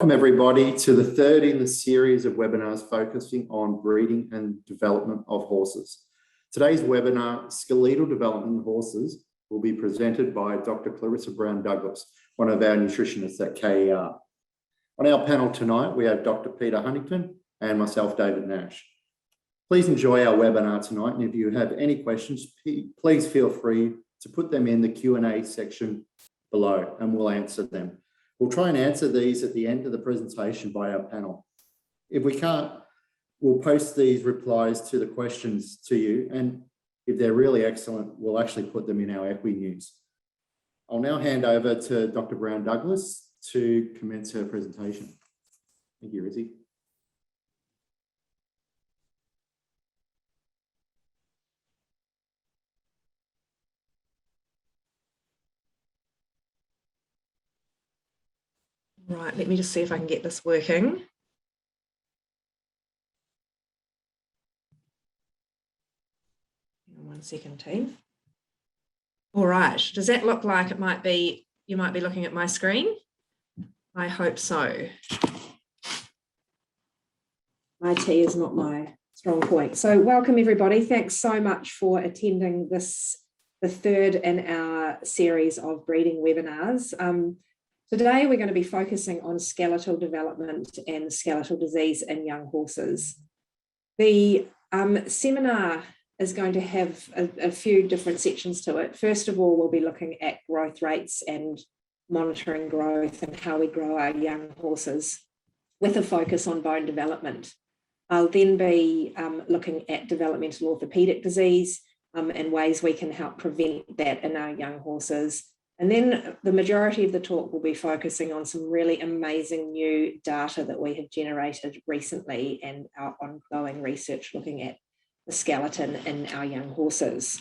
Welcome everybody to the third in the series of webinars focusing on breeding and development of horses. Today's webinar, Skeletal Development in Horses, will be presented by Dr. Clarissa Brown-Douglas, one of our nutritionists at KER. On our panel tonight, we have Dr. Peter Huntington and myself, David Nash. Please enjoy our webinar tonight, and if you have any questions, please feel free to put them in the Q&A section below and we'll answer them. We'll try and answer these at the end of the presentation by our panel. If we can't, we'll post these replies to the questions to you, and if they're really excellent, we'll actually put them in our Equine news. I'll now hand over to Dr. Brown-Douglas to commence her presentation. Thank you, Ribby. Right, let me just see if I can get this working. One second, team. All right, does that look like it might be, you might be looking at my screen? I hope so. My tea is not my strong point. So welcome everybody. Thanks so much for attending this, the third in our series of breeding webinars. Today, we're going to be focusing on skeletal development and skeletal disease in young horses. The seminar is going to have a few different sections to it. First of all, we'll be looking at growth rates and monitoring growth and how we grow our young horses with a focus on bone development. I'll then be looking at developmental orthopedic disease and ways we can help prevent that in our young horses. And then the majority of the talk will be focusing on some really amazing new data that we have generated recently and our ongoing research looking at the skeleton in our young horses.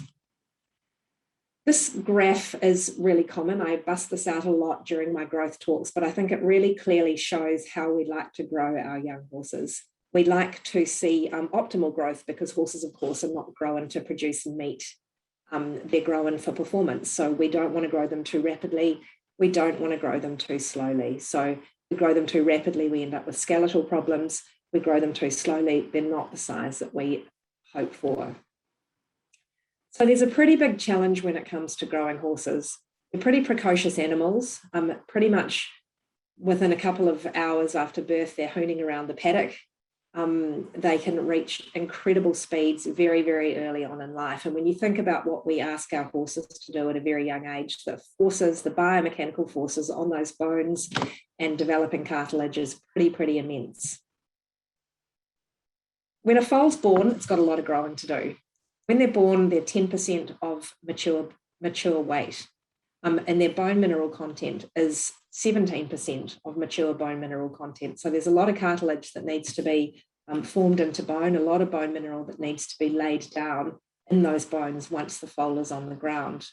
This graph is really common. I bust this out a lot during my growth talks, but I think it really clearly shows how we like to grow our young horses. We like to see optimal growth because horses, of course, are not growing to produce meat. They're growing for performance. So we don't want to grow them too rapidly. We don't want to grow them too slowly. So if we grow them too rapidly, we end up with skeletal problems. We grow them too slowly, they're not the size that we hope for. So there's a pretty big challenge when it comes to growing horses. They're pretty precocious animals. Pretty much within a couple of hours after birth, they're hooning around the paddock. They can reach incredible speeds very, very early on in life. And when you think about what we ask our horses to do at a very young age, the forces, the biomechanical forces on those bones and developing cartilage is pretty immense. When a foal's born, it's got a lot of growing to do. When they're born, they're 10% of mature weight. And their bone mineral content is 17% of mature bone mineral content. So there's a lot of cartilage that needs to be formed into bone, a lot of bone mineral that needs to be laid down in those bones once the foal is on the ground.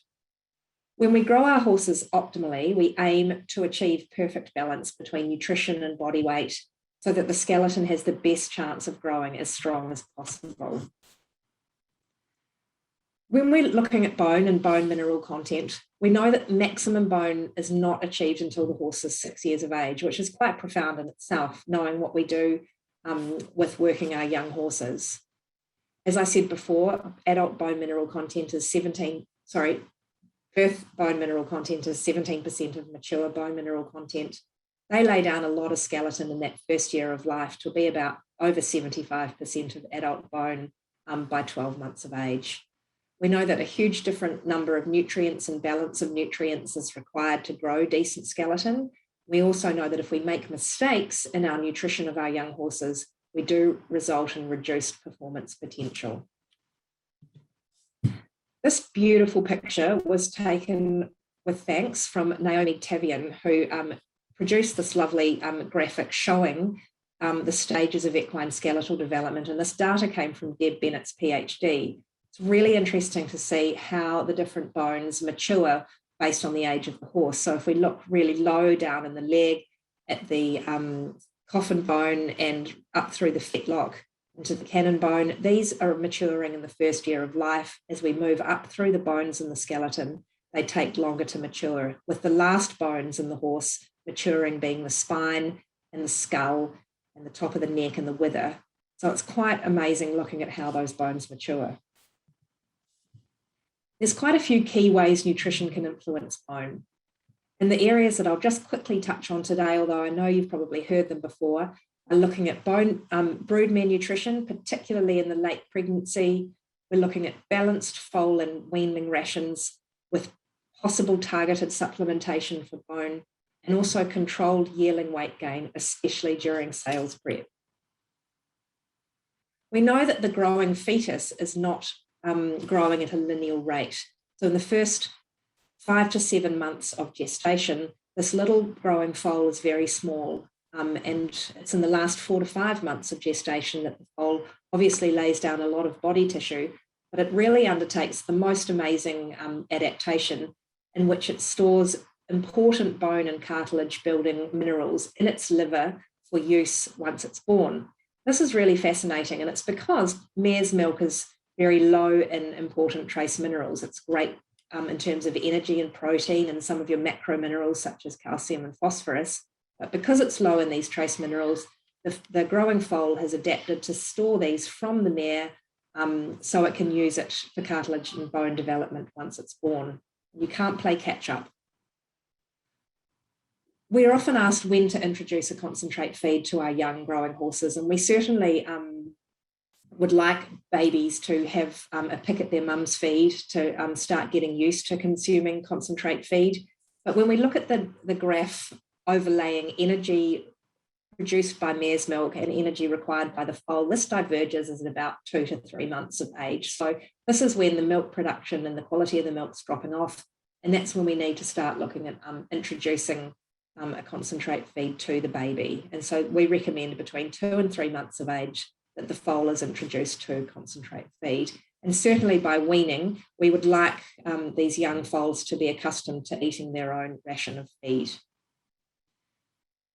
When we grow our horses optimally, we aim to achieve perfect balance between nutrition and body weight so that the skeleton has the best chance of growing as strong as possible. When we're looking at bone and bone mineral content, we know that maximum bone is not achieved until the horse is 6 years of age, which is quite profound in itself, knowing what we do with working our young horses. As I said before, adult bone mineral content is birth bone mineral content is 17% of mature bone mineral content. They lay down a lot of skeleton in that first year of life to be about over 75% of adult bone by 12 months of age. We know that a huge different number of nutrients and balance of nutrients is required to grow decent skeleton. We also know that if we make mistakes in our nutrition of our young horses, we do result in reduced performance potential. This beautiful picture was taken with thanks from Naomi Tavian, who produced this lovely graphic showing the stages of equine skeletal development. And this data came from Deb Bennett's PhD. It's really interesting to see how the different bones mature based on the age of the horse. So if we look really low down in the leg at the coffin bone and up through the fetlock into the cannon bone, these are maturing in the first year of life. As we move up through the bones in the skeleton, they take longer to mature, with the last bones in the horse maturing being the spine and the skull and the top of the neck and the wither. So it's quite amazing looking at how those bones mature. There's quite a few key ways nutrition can influence bone. And the areas that I'll just quickly touch on today, although I know you've probably heard them before, are looking at broodmare nutrition, particularly in the late pregnancy. We're looking at balanced foal and weanling rations with possible targeted supplementation for bone, and also controlled yearling weight gain, especially during sales prep. We know that the growing fetus is not growing at a linear rate. So in the first 5 to 7 months of gestation, this little growing foal is very small. And it's in the last 4 to 5 months of gestation that the foal obviously lays down a lot of body tissue, but it really undertakes the most amazing adaptation in which it stores important bone and cartilage building minerals in its liver for use once it's born. This is really fascinating, and it's because mare's milk is very low in important trace minerals. It's great in terms of energy and protein and some of your macro minerals such as calcium and phosphorus. But because it's low in these trace minerals, the growing foal has adapted to store these from the mare so it can use it for cartilage and bone development once it's born. You can't play catch up. We're often asked when to introduce a concentrate feed to our young growing horses, and we certainly would like babies to have a pick at their mum's feed to start getting used to consuming concentrate feed. But when we look at the graph overlaying energy produced by mare's milk and energy required by the foal, this diverges at about 2 to 3 months of age. So this is when the milk production and the quality of the milk's dropping off, and that's when we need to start looking at introducing a concentrate feed to the baby. And so we recommend between 2 and 3 months of age that the foal is introduced to concentrate feed. And certainly by weaning, we would like these young foals to be accustomed to eating their own ration of feed.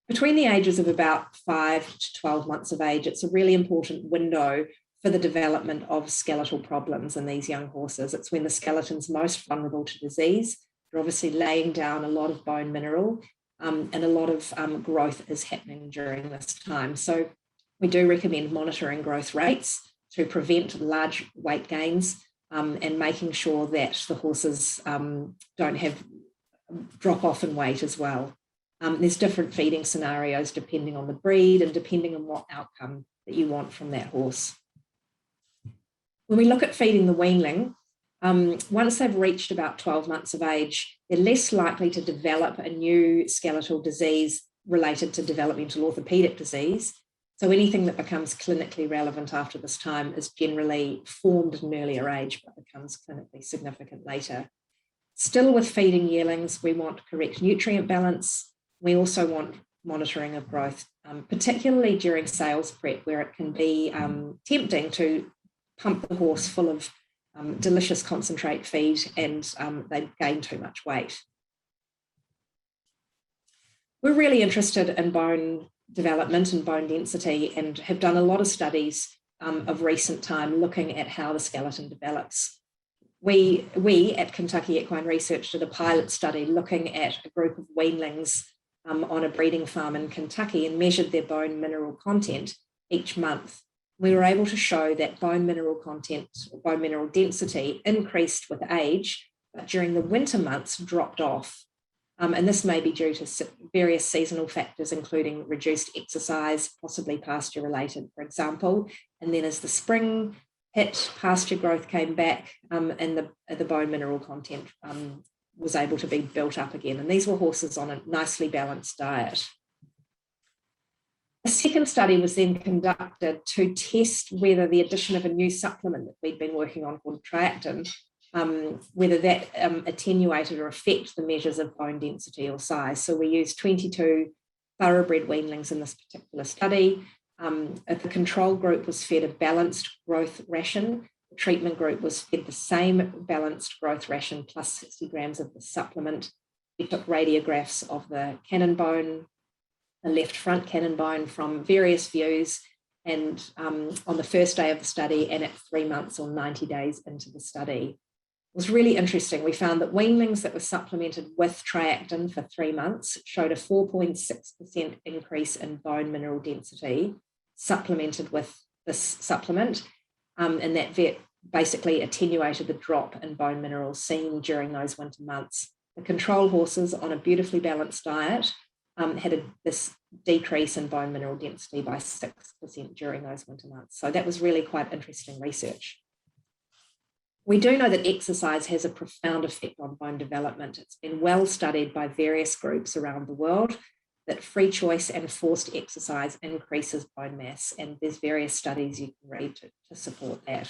Between the ages of about 5 to 12 months of age, it's a really important window for the development of skeletal problems in these young horses. It's when the skeleton's most vulnerable to disease. They're obviously laying down a lot of bone mineral, and a lot of growth is happening during this time. So we do recommend monitoring growth rates to prevent large weight gains and making sure that the horses don't have drop off in weight as well. There's different feeding scenarios depending on the breed and depending on what outcome that you want from that horse. When we look at feeding the weanling, once they've reached about 12 months of age, they're less likely to develop a new skeletal disease related to developmental orthopedic disease. So anything that becomes clinically relevant after this time is generally formed at an earlier age, but becomes clinically significant later. Still with feeding yearlings, we want correct nutrient balance. We also want monitoring of growth, particularly during sales prep, where it can be tempting to pump the horse full of delicious concentrate feed and they gain too much weight. We're really interested in bone development and bone density and have done a lot of studies of recent time looking at how the skeleton develops. We at Kentucky Equine Research did a pilot study looking at a group of weanlings on a breeding farm in Kentucky and measured their bone mineral content each month. We were able to show that bone mineral content, bone mineral density increased with age, but during the winter months dropped off. And this may be due to various seasonal factors, including reduced exercise, possibly pasture related, for example. And then as the spring hit, pasture growth came back and the bone mineral content was able to be built up again. And these were horses on a nicely balanced diet. A second study was then conducted to test whether the addition of a new supplement that we'd been working on called triactin, whether that attenuated or affected the measures of bone density or size. So we used 22 thoroughbred weanlings in this particular study. The control group was fed a balanced growth ration. The treatment group was fed the same balanced growth ration plus 60 grams of the supplement. We took radiographs of the cannon bone, the left front cannon bone from various views, and on the first day of the study and at 3 months or 90 days into the study. was really interesting. We found that weanlings that were supplemented with triactin for 3 months showed a 4.6% increase in bone mineral density supplemented with this supplement, and that basically attenuated the drop in bone minerals seen during those winter months. The control horses on a beautifully balanced diet had this decrease in bone mineral density by 6% during those winter months. So that was really quite interesting research. We do know that exercise has a profound effect on bone development. It's been well studied by various groups around the world that free choice and forced exercise increases bone mass, and there's various studies you can read to support that.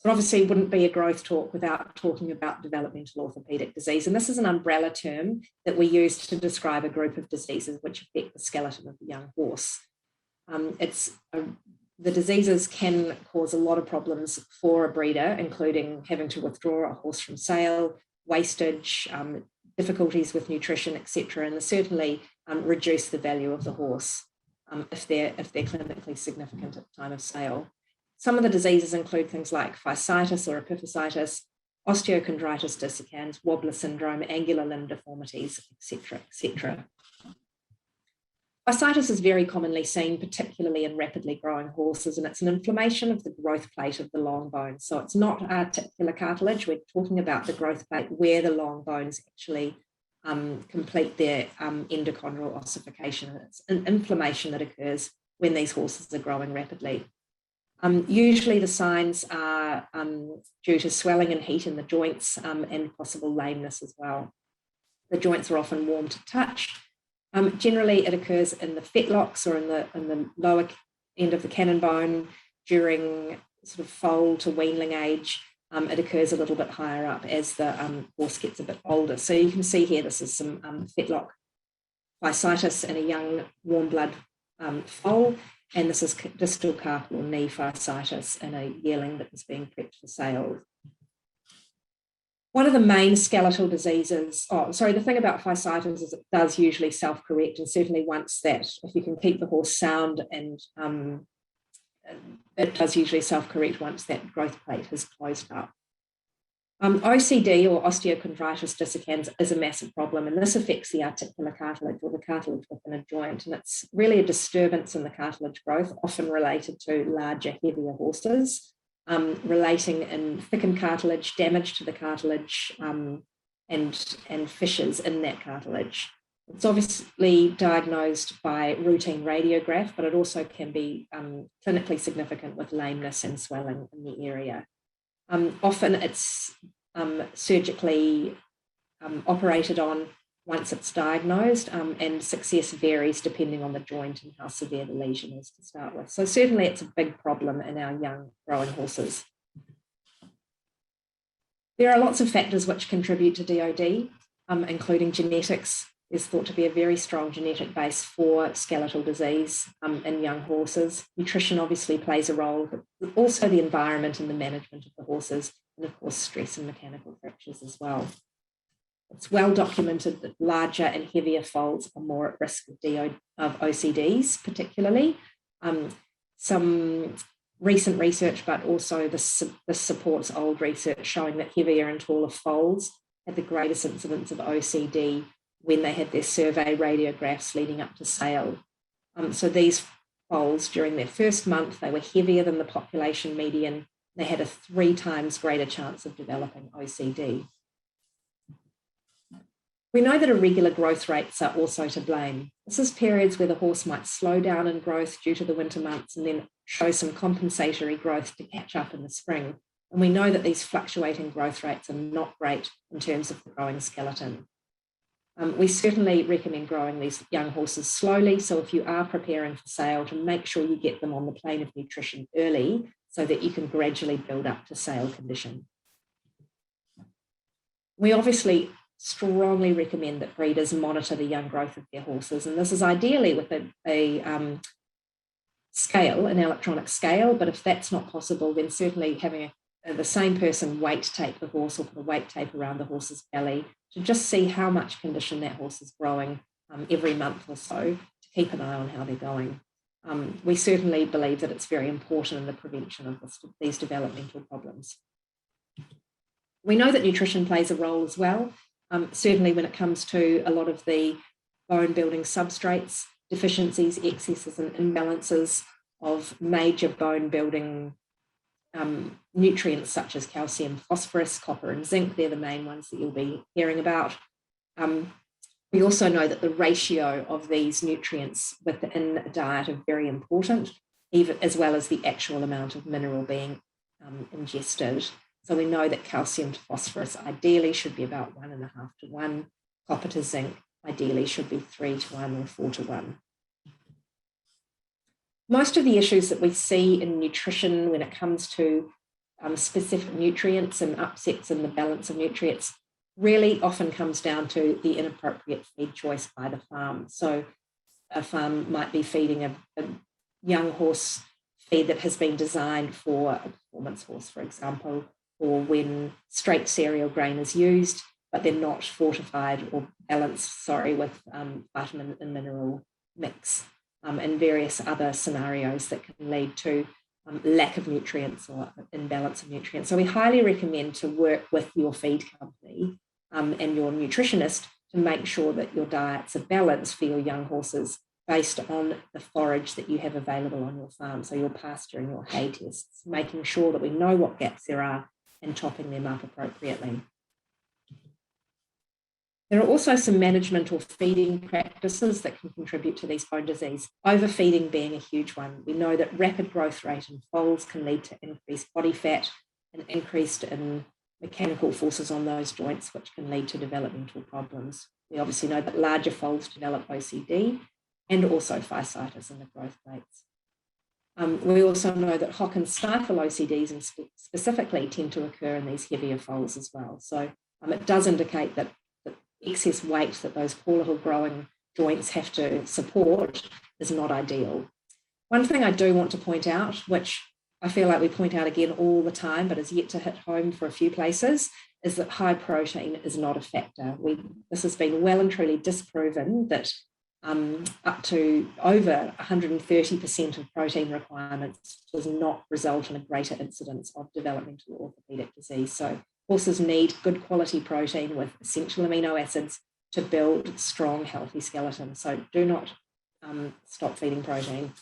It obviously wouldn't be a growth talk without talking about developmental orthopedic disease, and this is an umbrella term that we use to describe a group of diseases which affect the skeleton of the young horse. The diseases can cause a lot of problems for a breeder, including having to withdraw a horse from sale, wastage, difficulties with nutrition, etc., and certainly reduce the value of the horse if they're clinically significant at the time of sale. Some of the diseases include things like fasciitis or epiphysitis, osteochondritis dissecans, wobbler syndrome, angular limb deformities, etc., etc. Fasciitis is very commonly seen, particularly in rapidly growing horses, and it's an inflammation of the growth plate of the long bones. So it's not articular cartilage. We're talking about the growth plate where the long bones actually complete their endochondral ossification. It's an inflammation that occurs when these horses are growing rapidly. Usually the signs are due to swelling and heat in the joints and possible lameness as well. The joints are often warm to touch. Generally, it occurs in the fetlocks or in the lower end of the cannon bone during sort of foal to weanling age. It occurs a little bit higher up as the horse gets a bit older. So you can see here, this is some fetlock fasciitis in a young warm blood foal, and this is distal carpal or knee fasciitis in a yearling that is being prepped for sale. One of the main skeletal diseases, the thing about fasciitis is it does usually self-correct, and certainly once that, if you can keep the horse sound, and it does usually self-correct once that growth plate has closed up. OCD or osteochondritis dissecans is a massive problem, and this affects the articular cartilage or the cartilage within a joint, and it's really a disturbance in the cartilage growth, often related to larger, heavier horses. Relating in thickened cartilage, damage to the cartilage, and fissures in that cartilage. It's obviously diagnosed by routine radiograph, but it also can be clinically significant with lameness and swelling in the area. Often it's surgically operated on once it's diagnosed, and success varies depending on the joint and how severe the lesion is to start with. So certainly it's a big problem in our young growing horses. There are lots of factors which contribute to DOD, including genetics. There's thought to be a very strong genetic base for skeletal disease in young horses. Nutrition obviously plays a role, but also the environment and the management of the horses, and of course stress and mechanical fractures as well. It's well documented that larger and heavier foals are more at risk of OCDs, particularly. Some recent research, but also this supports old research showing that heavier and taller foals had the greatest incidence of OCD when they had their survey radiographs leading up to sale. So these foals, during their first month, they were heavier than the population median. They had a 3 times greater chance of developing OCD. We know that irregular growth rates are also to blame. This is periods where the horse might slow down in growth due to the winter months and then show some compensatory growth to catch up in the spring. And we know that these fluctuating growth rates are not great in terms of the growing skeleton. We certainly recommend growing these young horses slowly. So if you are preparing for sale, to make sure you get them on the plane of nutrition early so that you can gradually build up to sale condition. We obviously strongly recommend that breeders monitor the young growth of their horses, and this is ideally with a scale, an electronic scale, but if that's not possible, then certainly having the same person weight tape the horse or put a weight tape around the horse's belly to just see how much condition that horse is growing every month or so, to keep an eye on how they're going. we certainly believe that it's very important in the prevention of these developmental problems. We know that nutrition plays a role as well, certainly when it comes to a lot of the bone building substrates, deficiencies, excesses and imbalances of major bone building nutrients such as calcium, phosphorus, copper and zinc. They're the main ones that you'll be hearing about. We also know that the ratio of these nutrients within a diet are very important, even as well as the actual amount of mineral being ingested. So we know that calcium to phosphorus ideally should be about 1.5 to 1. Copper to zinc ideally should be 3 to 1 or 4 to 1. Most of the issues that we see in nutrition when it comes to specific nutrients and upsets in the balance of nutrients really often comes down to the inappropriate feed choice by the farm. So a farm might be feeding a young horse feed that has been designed for a performance horse, for example, or when straight cereal grain is used, but they're not fortified or balanced, with vitamin and mineral mix, and various other scenarios that can lead to lack of nutrients or imbalance of nutrients. So we highly recommend to work with your feed company and your nutritionist to make sure that your diets are balanced for your young horses based on the forage that you have available on your farm, so your pasture and your hay tests, making sure that we know what gaps there are and topping them up appropriately. There are also some management or feeding practices that can contribute to these bone disease, overfeeding being a huge one. We know that rapid growth rate in foals can lead to increased body fat and increased in mechanical forces on those joints, which can lead to developmental problems. We obviously know that larger foals develop OCD and also fasciitis in the growth plates. We also know that hock and stifle OCDs and specifically tend to occur in these heavier foals as well. So it does indicate that the excess weight that those poor little growing joints have to support is not ideal. One thing I do want to point out, which I feel like we point out again all the time, but is yet to hit home for a few places, is that high protein is not a factor. This has been well and truly disproven that up to over 130% of protein requirements does not result in a greater incidence of developmental orthopedic disease. So horses need good quality protein with essential amino acids to build strong, healthy skeletons. So do not stop feeding protein.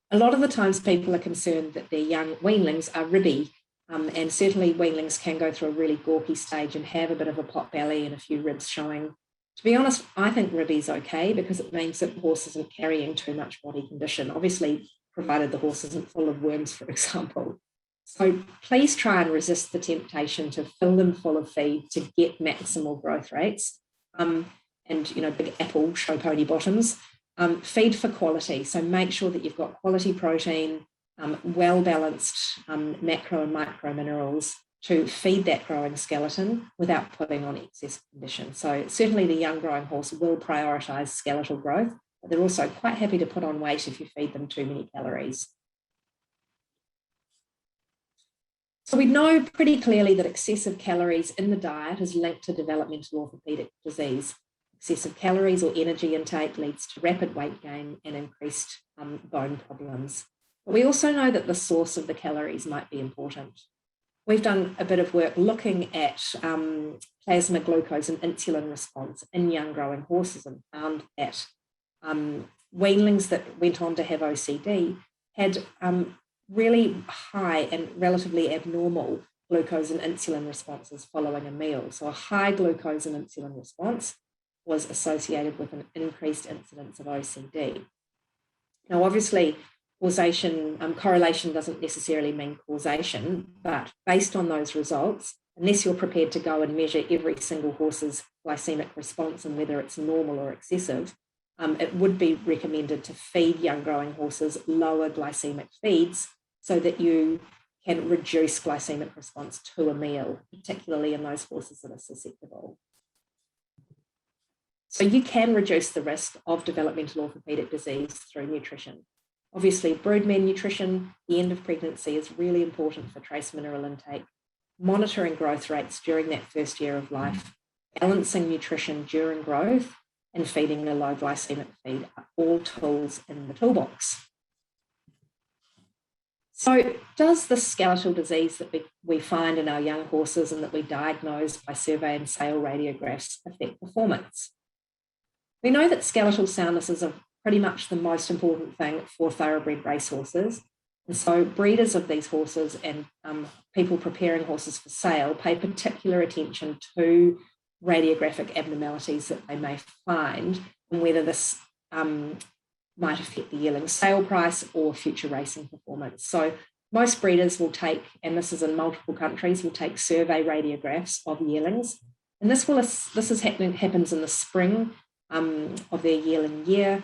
A lot of the times people are concerned that their young weanlings are ribby, and certainly weanlings can go through a really gawky stage and have a bit of a pot belly and a few ribs showing. To be honest, I think ribby's okay because it means that the horse isn't carrying too much body condition, obviously provided the horse isn't full of worms, for example. So please try and resist the temptation to fill them full of feed to get maximal growth rates. And, big apple show pony bottoms. Feed for quality. So make sure that you've got quality protein, well-balanced macro and micro minerals to feed that growing skeleton without putting on excess condition. So certainly the young growing horse will prioritise skeletal growth, but they're also quite happy to put on weight if you feed them too many calories. So we know pretty clearly that excessive calories in the diet is linked to developmental orthopedic disease. Excessive calories or energy intake leads to rapid weight gain and increased bone problems. But we also know that the source of the calories might be important. We've done a bit of work looking at plasma glucose and insulin response in young growing horses and found that weanlings that went on to have OCD had really high and relatively abnormal glucose and insulin responses following a meal. So a high glucose and insulin response was associated with an increased incidence of OCD. Now, obviously, correlation doesn't necessarily mean causation, but based on those results, unless you're prepared to go and measure every single horse's glycemic response and whether it's normal or excessive, it would be recommended to feed young growing horses lower glycemic feeds so that you can reduce glycemic response to a meal, particularly in those horses that are susceptible. So you can reduce the risk of developmental orthopedic disease through nutrition. Obviously, broodmare nutrition, the end of pregnancy is really important for trace mineral intake, monitoring growth rates during that first year of life, balancing nutrition during growth, and feeding a low glycemic feed are all tools in the toolbox. So does the skeletal disease that we find in our young horses and that we diagnose by survey and sale radiographs affect performance? We know that skeletal soundness is pretty much the most important thing for thoroughbred racehorses. And so breeders of these horses and people preparing horses for sale pay particular attention to radiographic abnormalities that they may find and whether this might affect the yearling sale price or future racing performance. So most breeders will take, and this is in multiple countries, will take survey radiographs of yearlings. And happens in the spring of their yearling year,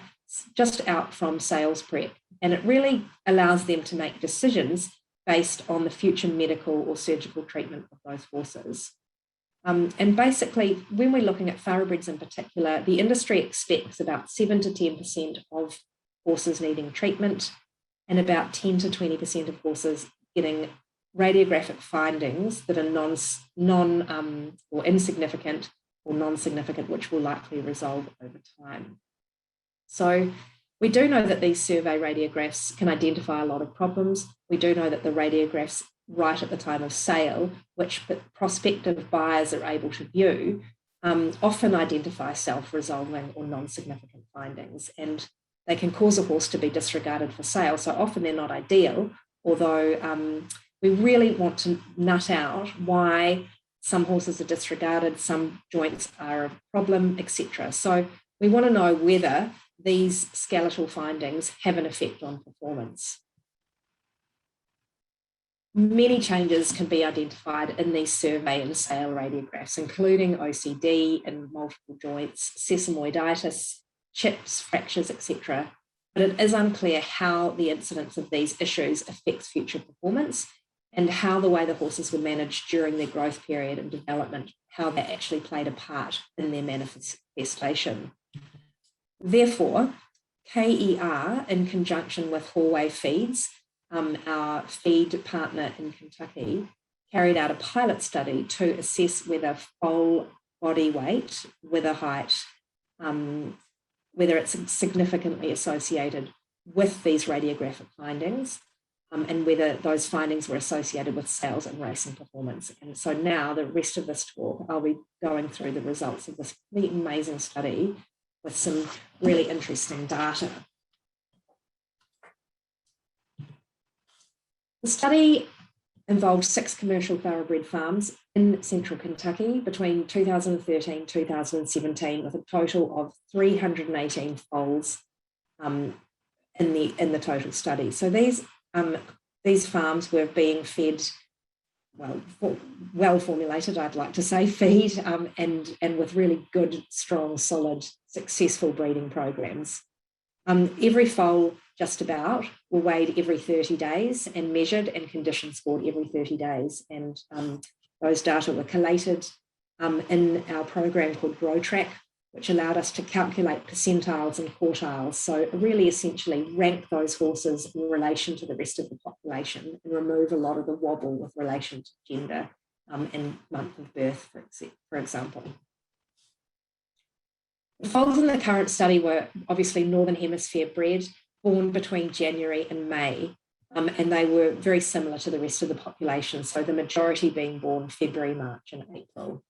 just out from sales prep. And it really allows them to make decisions based on the future medical or surgical treatment of those horses. And basically, when we're looking at thoroughbreds in particular, the industry expects about 7 to 10% of horses needing treatment and about 10 to 20% of horses getting radiographic findings that are or insignificant or non-significant, which will likely resolve over time. So we do know that these survey radiographs can identify a lot of problems. We do know that the radiographs right at the time of sale, which prospective buyers are able to view, often identify self-resolving or non-significant findings, and they can cause a horse to be disregarded for sale. So often they're not ideal, although we really want to nut out why some horses are disregarded, some joints are a problem, etc. So we want to know whether these skeletal findings have an effect on performance. Many changes can be identified in these survey and sale radiographs, including OCD in multiple joints, sesamoiditis, chips, fractures, etc. But it is unclear how the incidence of these issues affects future performance and how the way the horses were managed during their growth period and development, how that actually played a part in their manifestation. Therefore, KER, in conjunction with Hallway Feeds, our feed partner in Kentucky, carried out a pilot study to assess whether foal body weight, wither height, whether it's significantly associated with these radiographic findings, and whether those findings were associated with sales and racing performance. And so now the rest of this talk, I'll be going through the results of this really amazing study with some really interesting data. The study involved 6 commercial thoroughbred farms in central Kentucky between 2013 and 2017, with a total of 318 foals in the total study. So these farms were being fed, well formulated, I'd like to say, feed and with really good, strong, solid, successful breeding programs. Every foal, just about, were weighed every 30 days and measured and condition scored every 30 days. And those data were collated in our program called GrowTrack, which allowed us to calculate percentiles and quartiles. So really essentially rank those horses in relation to the rest of the population and remove a lot of the wobble with relation to gender and month of birth, for example. The foals in the current study were obviously Northern Hemisphere bred, born between January and May, and they were very similar to the rest of the population, so the majority being born February, March and April.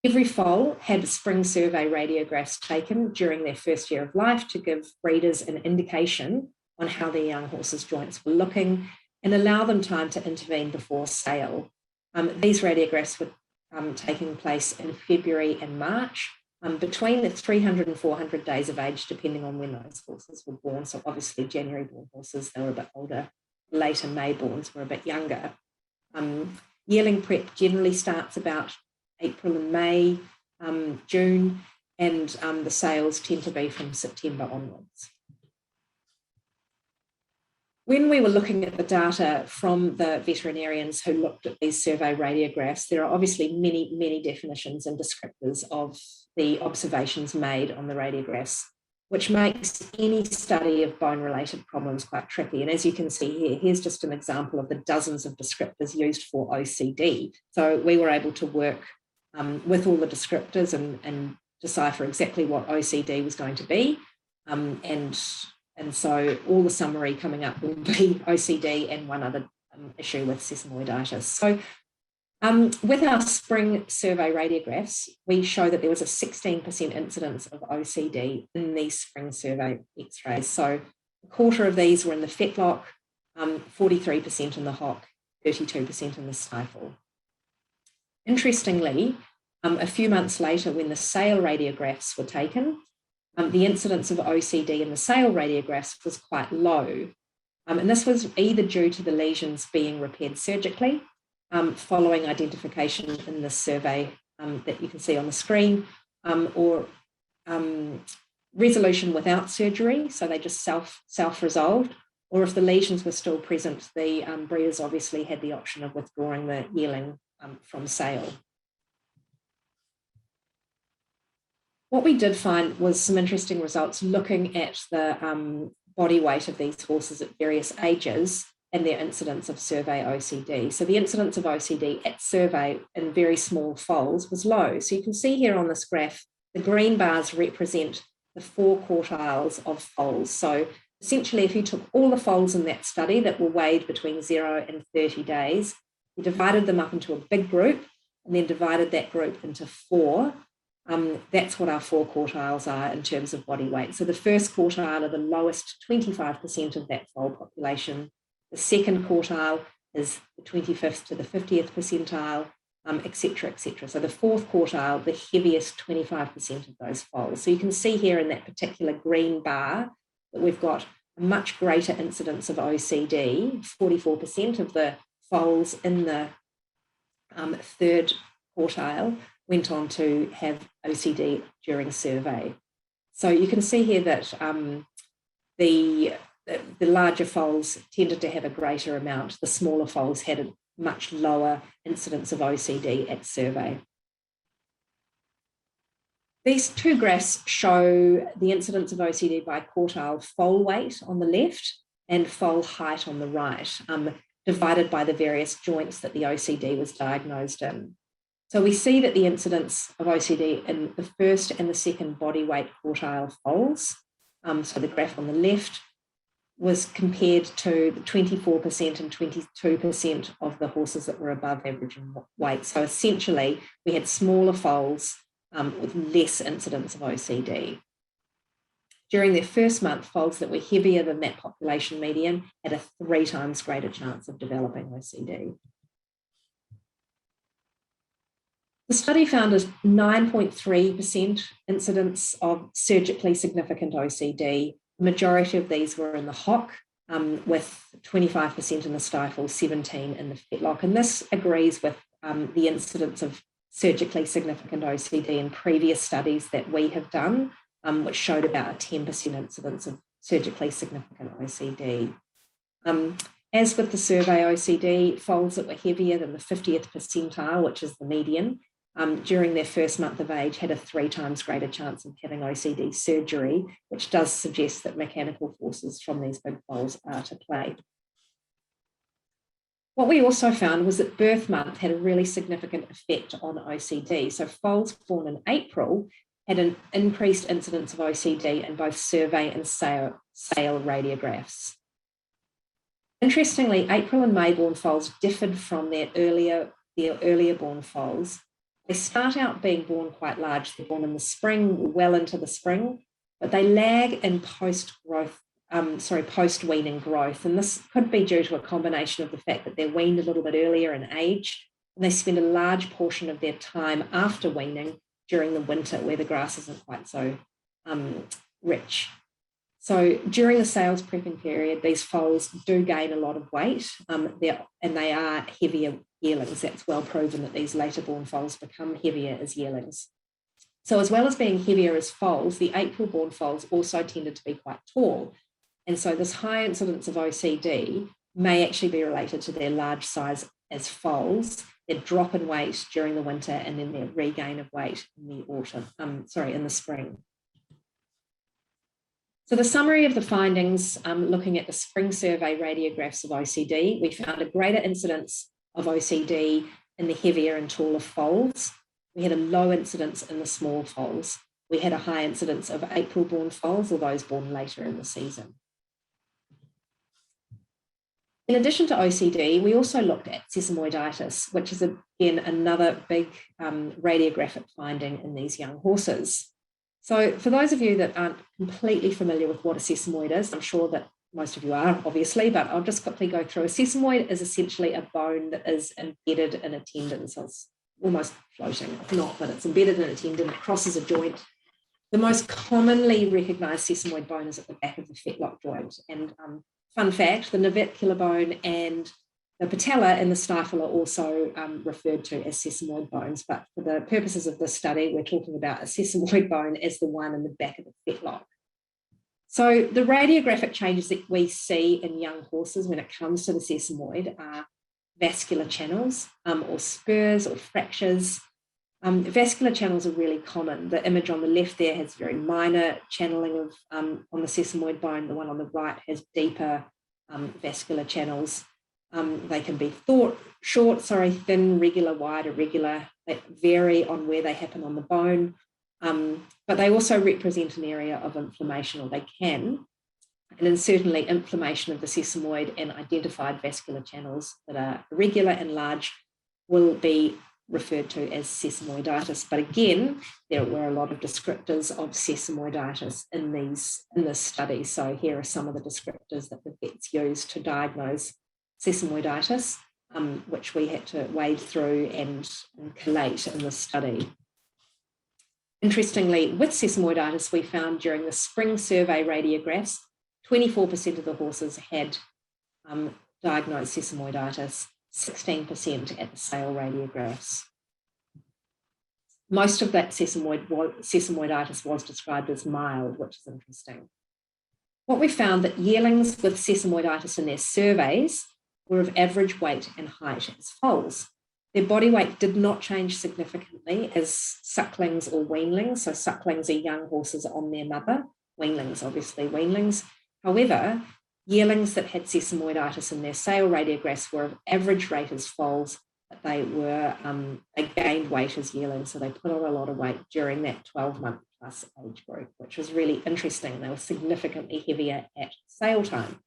Every foal had spring survey radiographs taken during their first year of life to give breeders an indication on how their young horses' joints were looking and allow them time to intervene before sale. These radiographs were taking place in February and March, between the 300 and 400 days of age, depending on when those horses were born. So obviously January born horses, they were a bit older. Later May borns were a bit younger. Yearling prep generally starts about April and May, June, and the sales tend to be from September onwards. When we were looking at the data from the veterinarians who looked at these survey radiographs, there are obviously many, many definitions and descriptors of the observations made on the radiographs, which makes any study of bone-related problems quite tricky. And as you can see here, here's just an example of the dozens of descriptors used for OCD. So we were able to work with all the descriptors and decipher exactly what OCD was going to be. And so all the summary coming up will be OCD and one other issue with sesamoiditis. So with our spring survey radiographs, we show that there was a 16% incidence of OCD in these spring survey x-rays. So a quarter of these were in the fetlock, 43% in the hock, 32% in the stifle. Interestingly, a few months later, when the sail radiographs were taken, the incidence of OCD in the sail radiographs was quite low. And this was either due to the lesions being repaired surgically, following identification in the survey that you can see on the screen, or resolution without surgery, so they just self-resolved, or if the lesions were still present, the breeders obviously had the option of withdrawing the yearling from sale. What we did find was some interesting results looking at the body weight of these horses at various ages and their incidence of survey OCD. So the incidence of OCD at survey in very small foals was low. So you can see here on this graph, the green bars represent the 4 quartiles of foals. So essentially, if you took all the foals in that study that were weighed between 0 and 30 days, you divided them up into a big group and then divided that group into 4. That's what our 4 quartiles are in terms of body weight. So the first quartile are the lowest 25% of that foal population. The second quartile is the 25th to the 50th percentile, et cetera, et cetera. So the fourth quartile, the heaviest 25% of those foals. So you can see here in that particular green bar that we've got a much greater incidence of OCD. 44% of the foals in the third quartile went on to have OCD during survey. So you can see here that the larger foals tended to have a greater amount. The smaller foals had a much lower incidence of OCD at survey. These 2 graphs show the incidence of OCD by quartile foal weight on the left and foal height on the right, divided by the various joints that the OCD was diagnosed in. So we see that the incidence of OCD in the first and the second body weight quartile foals, so the graph on the left, was compared to the 24% and 22% of the horses that were above average in weight. So essentially, we had smaller foals with less incidence of OCD. During their first month, foals that were heavier than that population median had a 3 times greater chance of developing OCD. The study found a 9.3% incidence of surgically significant OCD. The majority of these were in the hock, with 25% in the stifle, 17% in the fetlock. And this agrees with the incidence of surgically significant OCD in previous studies that we have done, which showed about a 10% incidence of surgically significant OCD. As with the survey OCD, foals that were heavier than the 50th percentile, which is the median, during their first month of age had a 3 times greater chance of having OCD surgery, which does suggest that mechanical forces from these big foals are to play. What we also found was that birth month had a really significant effect on OCD. So foals born in April had an increased incidence of OCD in both survey and sale radiographs. Interestingly, April and May born foals differed from their earlier born foals. They start out being born quite large. They're born in the spring, well into the spring, but they lag in post-weaning growth. And this could be due to a combination of the fact that they're weaned a little bit earlier in age, and they spend a large portion of their time after weaning during the winter where the grass isn't quite so rich. So during the sales prepping period, these foals do gain a lot of weight, and they are heavier yearlings. That's well proven that these later born foals become heavier as yearlings. So as well as being heavier as foals, the April born foals also tended to be quite tall. And so this high incidence of OCD may actually be related to their large size as foals, their drop in weight during the winter, and then their regain of weight in the in the spring. So the summary of the findings, looking at the spring survey radiographs of OCD, we found a greater incidence of OCD in the heavier and taller foals. we had a low incidence in the small foals. We had a high incidence of April-born foals or those born later in the season. In addition to OCD, we also looked at sesamoiditis, which is again another big radiographic finding in these young horses. So for those of you that aren't completely familiar with what a sesamoid is, I'm sure that most of you are, obviously, but I'll just quickly go through. A sesamoid is essentially a bone that is embedded in a tendon, so it's almost floating, if not, but it's embedded in a tendon, it crosses a joint. The most commonly recognised sesamoid bone is at the back of the fetlock joint. And fun fact, the navicular bone and the patella and the stifle are also referred to as sesamoid bones, but for the purposes of this study, we're talking about a sesamoid bone as the one in the back of the fetlock. So the radiographic changes that we see in young horses when it comes to the sesamoid are vascular channels or spurs or fractures. Vascular channels are really common. The image on the left there has very minor channeling of on the sesamoid bone. The one on the right has deeper vascular channels. They can be short, thin, regular, wide, irregular. They vary on where they happen on the bone, but they also represent an area of inflammation, or they can. And then certainly inflammation of the sesamoid and identified vascular channels that are irregular and large will be referred to as sesamoiditis. But again, there were a lot of descriptors of sesamoiditis in this study. So here are some of the descriptors that the vets used to diagnose sesamoiditis, which we had to wade through and collate in this study. Interestingly, with sesamoiditis, we found during the spring survey radiographs, 24% of the horses had diagnosed sesamoiditis, 16% at the sale radiographs. Most of that sesamoiditis was described as mild, which is interesting. What we found that yearlings with sesamoiditis in their surveys were of average weight and height as foals. Their body weight did not change significantly as sucklings or weanlings. So sucklings are young horses on their mother, weanlings, obviously weanlings. However, yearlings that had sesamoiditis in their sale radiographs were of average rate as foals, but they gained weight as yearlings, so they put on a lot of weight during that 12-month plus age group, which was really interesting. They were significantly heavier at sale time.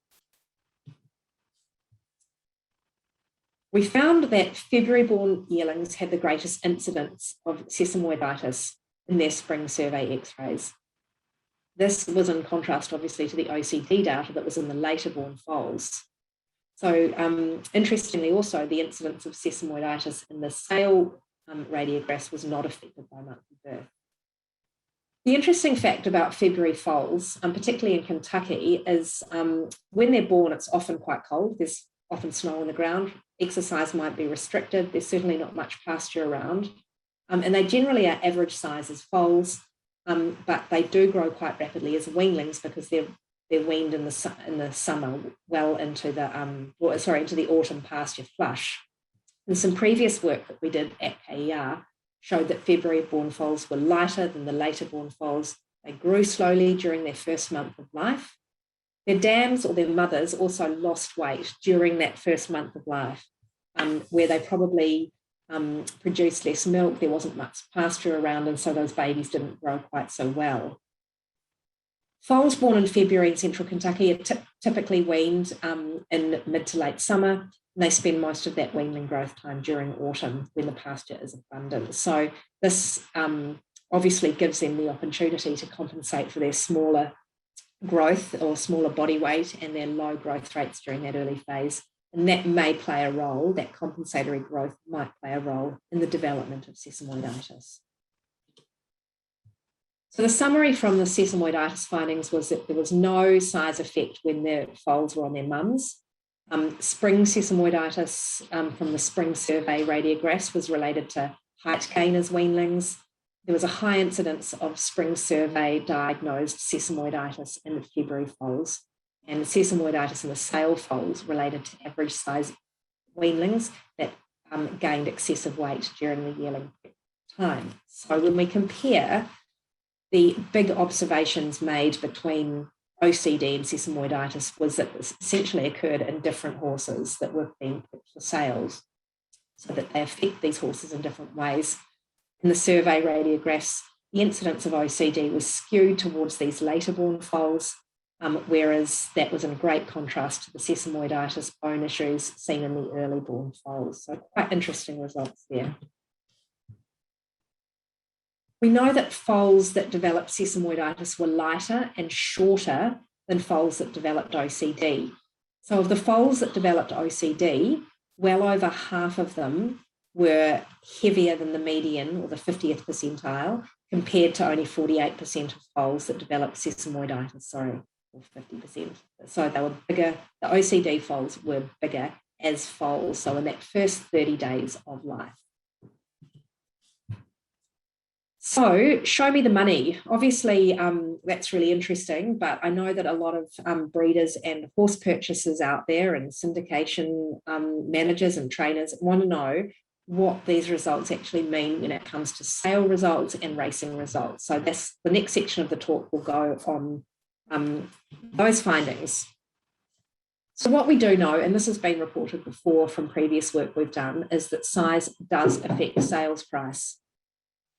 We found that February-born yearlings had the greatest incidence of sesamoiditis in their spring survey x-rays. This was in contrast, obviously, to the OCD data that was in the later-born foals. So interestingly, also, the incidence of sesamoiditis in the sale radiographs was not affected by monthly birth. The interesting fact about February foals, particularly in Kentucky, is when they're born, it's often quite cold. There's often snow on the ground. Exercise might be restricted. There's certainly not much pasture around. And they generally are average size as foals, but they do grow quite rapidly as weanlings because they're weaned in the summer well into the autumn pasture flush. And some previous work that we did at KER showed that February-born foals were lighter than the later-born foals. They grew slowly during their first month of life. Their dams or their mothers also lost weight during that first month of life, where they probably produced less milk, there wasn't much pasture around, and so those babies didn't grow quite so well. Foals born in February in central Kentucky are typically weaned in mid to late summer, and they spend most of that weanling growth time during autumn when the pasture is abundant. So this obviously gives them the opportunity to compensate for their smaller growth or smaller body weight and their low growth rates during that early phase. And that may play a role, that compensatory growth might play a role in the development of sesamoiditis. So the summary from the sesamoiditis findings was that there was no size effect when the foals were on their mums. Spring sesamoiditis from the spring survey radiographs was related to height gain as weanlings. There was a high incidence of spring survey diagnosed sesamoiditis in the February foals, and sesamoiditis in the sale foals related to average size weanlings that gained excessive weight during the yearling time. So when we compare the big observations made between OCD and sesamoiditis was that this essentially occurred in different horses that were being put for sales, so that they affect these horses in different ways. In the survey radiographs, the incidence of OCD was skewed towards these later born foals, whereas that was in great contrast to the sesamoiditis bone issues seen in the early born foals. So quite interesting results there. We know that foals that developed sesamoiditis were lighter and shorter than foals that developed OCD. So of the foals that developed OCD, well over half of them were heavier than the median or the 50th percentile, compared to only 48% of foals that developed sesamoiditis, or 50%. So they were bigger, the OCD foals were bigger as foals, so in that first 30 days of life. So show me the money. Obviously, that's really interesting, but I know that a lot of breeders and horse purchasers out there and syndication managers and trainers want to know what these results actually mean when it comes to sale results and racing results. So that's the next section of the talk will go on those findings. So what we do know, and this has been reported before from previous work we've done, is that size does affect sales price.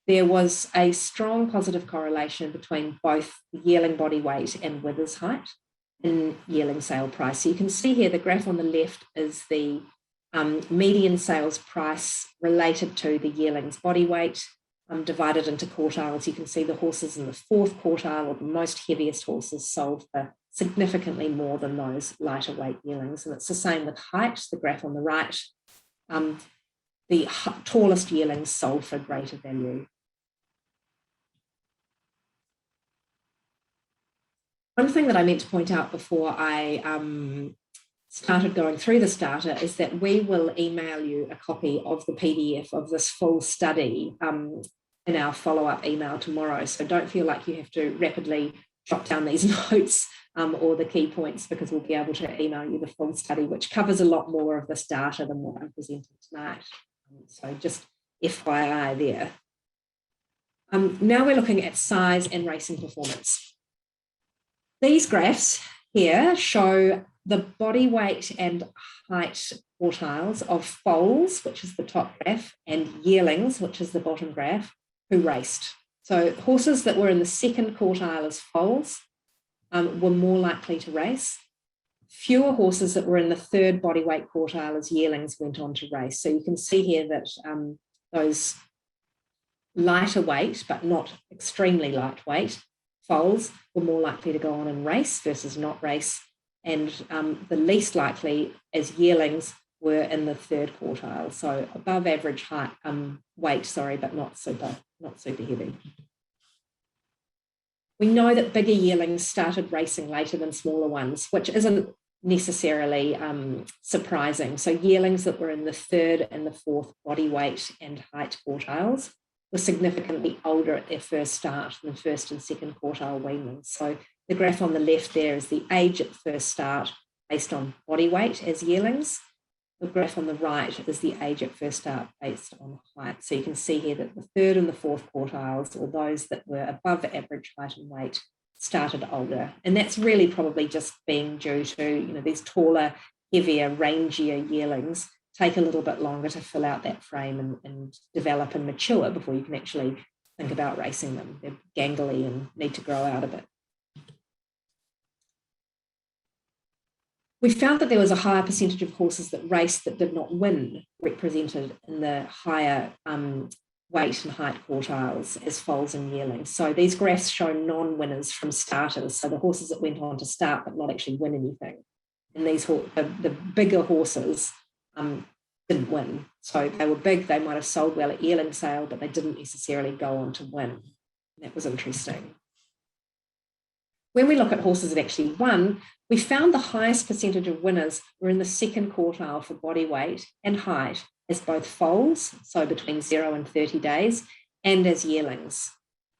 There was a strong positive correlation between both the yearling body weight and withers height in yearling sale price. So you can see here the graph on the left is the median sales price related to the yearling's body weight divided into quartiles. You can see the horses in the fourth quartile, or the most heaviest horses, sold for significantly more than those lighter weight yearlings. And it's the same with height, the graph on the right. The tallest yearlings sold for greater value. One thing that I meant to point out before I started going through this data is that we will email you a copy of the PDF of this full study in our follow-up email tomorrow. So don't feel like you have to rapidly jot down these notes or the key points, because we'll be able to email you the full study, which covers a lot more of this data than what I'm presenting tonight. So just FYI there. Now we're looking at size and racing performance. These graphs here show the body weight and height quartiles of foals, which is the top graph, and yearlings, which is the bottom graph, who raced. So horses that were in the second quartile as foals were more likely to race. Fewer horses that were in the third body weight quartile as yearlings went on to race. So you can see here that those lighter weight, but not extremely lightweight, foals were more likely to go on and race versus not race, and the least likely as yearlings were in the third quartile, so above average height, weight, but not super heavy. We know that bigger yearlings started racing later than smaller ones, which isn't necessarily surprising. So yearlings that were in the third and the fourth body weight and height quartiles were significantly older at their first start than first and second quartile weanlings. So the graph on the left there is the age at first start based on body weight as yearlings. The graph on the right is the age at first start based on height. So you can see here that the third and the fourth quartiles, or those that were above average height and weight, started older. And that's really probably just being due to, these taller, heavier, rangier yearlings take a little bit longer to fill out that frame and develop and mature before you can actually think about racing them. They're gangly and need to grow out a bit. We found that there was a higher percentage of horses that raced that did not win, represented in the higher weight and height quartiles as foals and yearlings. So these graphs show non-winners from starters, so the horses that went on to start but not actually win anything. And these the bigger horses didn't win. So they were big, they might have sold well at yearling sale, but they didn't necessarily go on to win. That was interesting. When we look at horses that actually won, we found the highest percentage of winners were in the second quartile for body weight and height as both foals, so between 0 and 30 days, and as yearlings.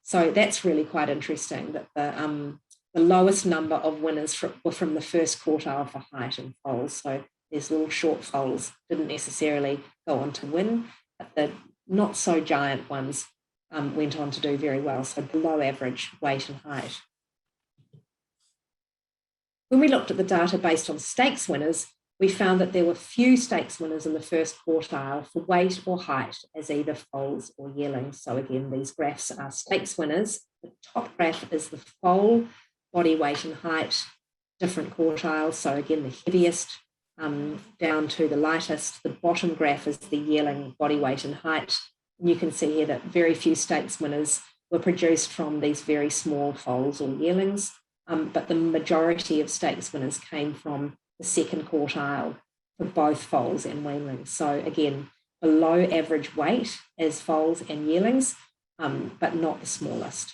So that's really quite interesting that the lowest number of winners were from the first quartile for height and foals. So these little short foals didn't necessarily go on to win, but the not so giant ones went on to do very well, so below average weight and height. When we looked at the data based on stakes winners, we found that there were few stakes winners in the first quartile for weight or height as either foals or yearlings. So again, these graphs are stakes winners. The top graph is the foal, body weight and height, different quartiles. So again, the heaviest down to the lightest. The bottom graph is the yearling, body weight and height. And you can see here that very few stakes winners were produced from these very small foals or yearlings, but the majority of stakes winners came from the second quartile for both foals and weanlings. So again, below average weight as foals and yearlings, but not the smallest.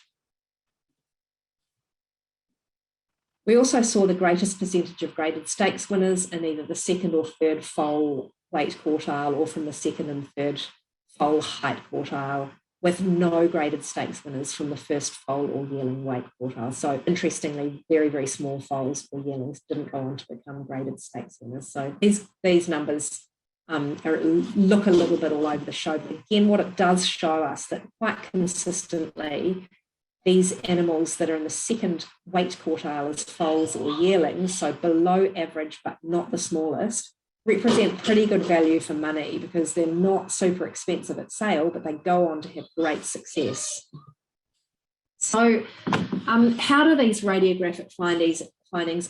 We also saw the greatest percentage of graded stakes winners in either the second or third foal weight quartile or from the second and third foal height quartile, with no graded stakes winners from the first foal or yearling weight quartile. So interestingly, very, very small foals or yearlings didn't go on to become graded stakes winners. So these numbers look a little bit all over the show. But again, what it does show us that quite consistently, these animals that are in the second weight quartile as foals or yearlings, so below average but not the smallest, represent pretty good value for money because they're not super expensive at sale, but they go on to have great success. So how do these radiographic findings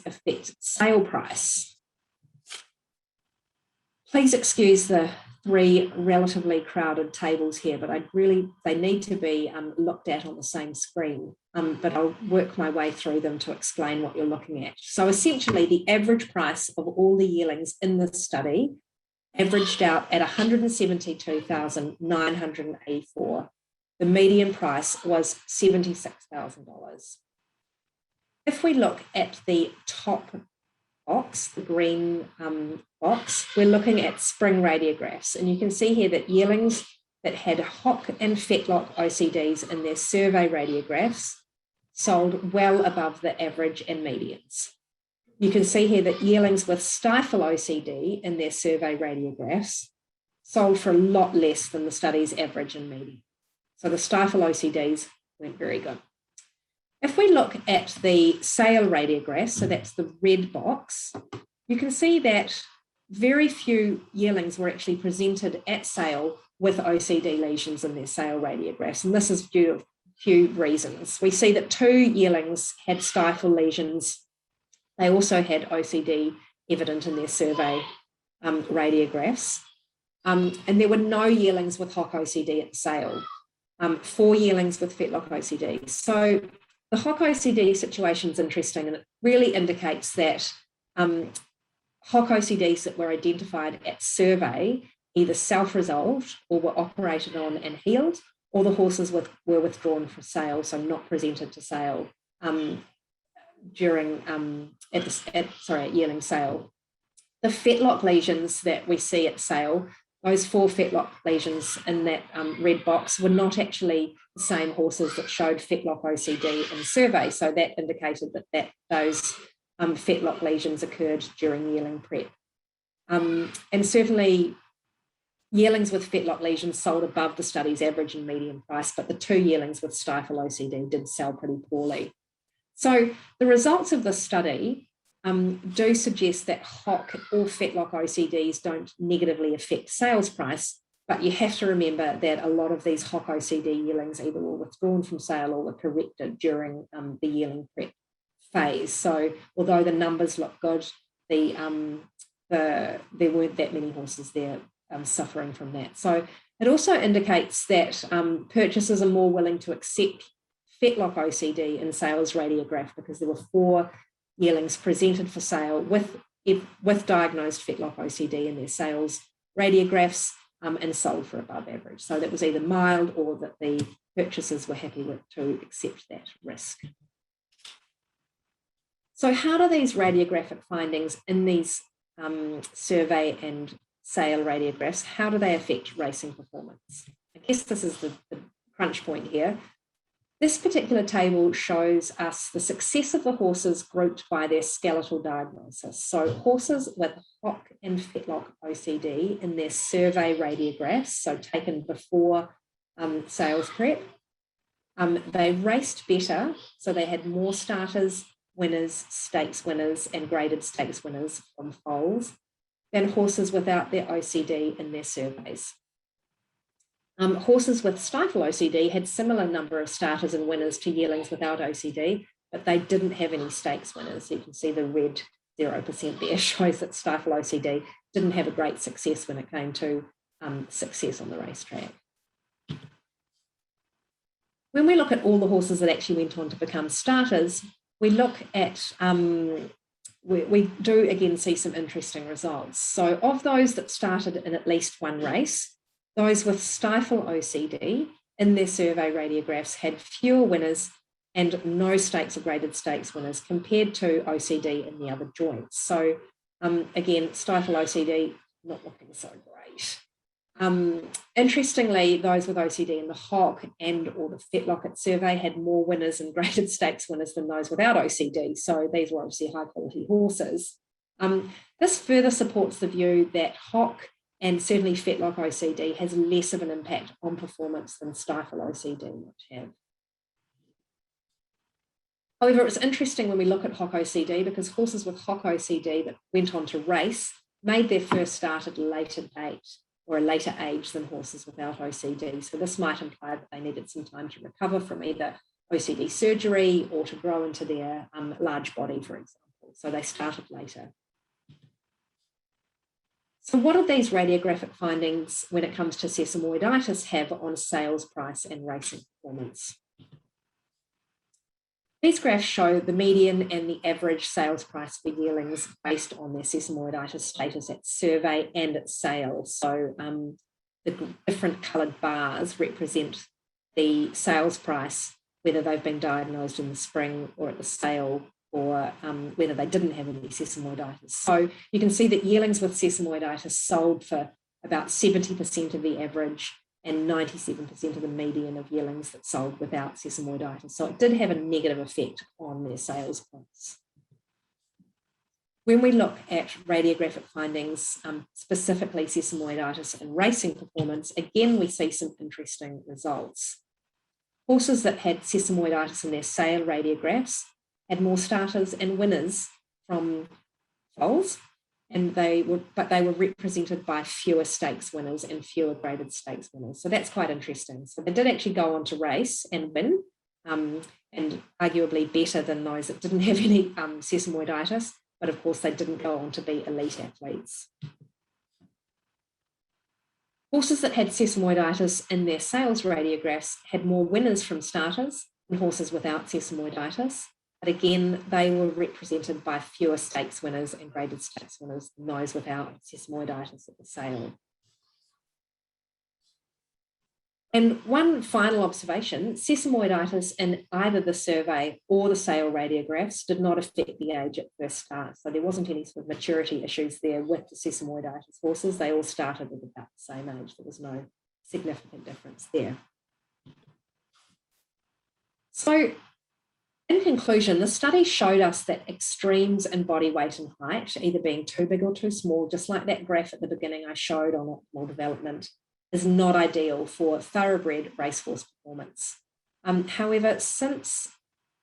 affect sale price? Please excuse the three relatively crowded tables here, but they need to be looked at on the same screen, but I'll work my way through them to explain what you're looking at. So essentially, the average price of all the yearlings in this study averaged out at $172,984. The median price was $76,000. If we look at the top box, the green box, we're looking at spring radiographs. And you can see here that yearlings that had hock and fetlock OCDs in their survey radiographs sold well above the average and medians. You can see here that yearlings with stifle OCD in their survey radiographs sold for a lot less than the study's average and median. So the stifle OCDs weren't very good. If we look at the sale radiographs, so that's the red box, you can see that very few yearlings were actually presented at sale with OCD lesions in their sale radiographs, and this is due to a few reasons. We see that 2 yearlings had stifle lesions. They also had OCD evident in their survey radiographs, and there were no yearlings with hock OCD at sale, 4 yearlings with fetlock OCD. So the hock OCD situation is interesting, and it really indicates that hock OCDs that were identified at survey either self-resolved or were operated on and healed, or the horses were withdrawn for sale, so not presented to sale during at yearling sale. The fetlock lesions that we see at sale, those 4 fetlock lesions in that red box, were not actually the same horses that showed fetlock OCD in survey. So that indicated that those fetlock lesions occurred during yearling prep. And certainly yearlings with fetlock lesions sold above the study's average and median price, but the 2 yearlings with stifle OCD did sell pretty poorly. So the results of this study do suggest that hock or fetlock OCDs don't negatively affect sales price, but you have to remember that a lot of these hock OCD yearlings either were withdrawn from sale or were corrected during the yearling prep phase. So although the numbers look good, there weren't that many horses there suffering from that. So it also indicates that purchasers are more willing to accept fetlock OCD in sales radiograph because there were 4 yearlings presented for sale with diagnosed fetlock OCD in their sales radiographs and sold for above average. So that was either mild or that the purchasers were happy to accept that risk. So how do these radiographic findings in these survey and sale radiographs, how do they affect racing performance? I guess this is the crunch point here. This particular table shows us the success of the horses grouped by their skeletal diagnosis. So horses with hock and fetlock OCD in their survey radiographs, so taken before sales prep, they raced better. So they had more starters, winners, stakes winners, and graded stakes winners from foals. than horses without their OCD in their surveys. Horses with stifle OCD had similar number of starters and winners to yearlings without OCD, but they didn't have any stakes winners. You can see the red 0% there shows that stifle OCD didn't have a great success when it came to success on the racetrack. When we look at all the horses that actually went on to become starters, we look at, we do again see some interesting results. So of those that started in at least one race, those with stifle OCD in their survey radiographs had fewer winners and no stakes or graded stakes winners compared to OCD in the other joints. So again, stifle OCD not looking so great. Interestingly, those with OCD in the hock and or the fetlock survey had more winners and graded stakes winners than those without OCD. So these were obviously high quality horses. This further supports the view that hock and certainly fetlock OCD has less of an impact on performance than stifle OCD would have. However, it's interesting when we look at hock OCD because horses with hock OCD that went on to race made their first start at a later date or a later age than horses without OCD. So this might imply that they needed some time to recover from either OCD surgery or to grow into their large body, for example. So they started later. So what do these radiographic findings when it comes to sesamoiditis have on sales price and racing performance? These graphs show the median and the average sales price for yearlings based on their sesamoiditis status at survey and at sale. So the different coloured bars represent the sales price, whether they've been diagnosed in the spring or at the sale, or whether they didn't have any sesamoiditis. So you can see that yearlings with sesamoiditis sold for about 70% of the average and 97% of the median of yearlings that sold without sesamoiditis. So it did have a negative effect on their sales price. When we look at radiographic findings, specifically sesamoiditis and racing performance, again, we see some interesting results. Horses that had sesamoiditis in their sale radiographs had more starters and winners from foals, and they were represented by fewer stakes winners and fewer graded stakes winners. So that's quite interesting. So they did actually go on to race and win, and arguably better than those that didn't have any sesamoiditis, but of course they didn't go on to be elite athletes. Horses that had sesamoiditis in their sales radiographs had more winners from starters than horses without sesamoiditis. But again, they were represented by fewer stakes winners and graded stakes winners than those without sesamoiditis at the sale. And one final observation, sesamoiditis in either the survey or the sale radiographs did not affect the age at first start. So there wasn't any sort of maturity issues there with the sesamoiditis horses. They all started at about the same age. There was no significant difference there. So in conclusion, the study showed us that extremes in body weight and height, either being too big or too small, just like that graph at the beginning I showed on optimal development, is not ideal for thoroughbred racehorse performance. However, since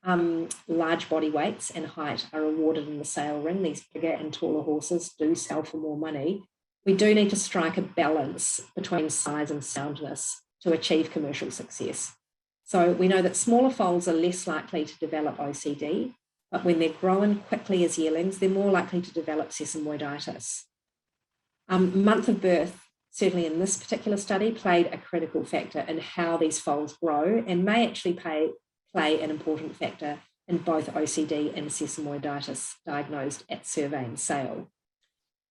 large body weights and height are awarded in the sale ring, these bigger and taller horses do sell for more money, we do need to strike a balance between size and soundness to achieve commercial success. So we know that smaller foals are less likely to develop OCD, but when they're grown quickly as yearlings, they're more likely to develop sesamoiditis. Month of birth, certainly in this particular study, played a critical factor in how these foals grow and may actually play an important factor in both OCD and sesamoiditis diagnosed at survey and sale.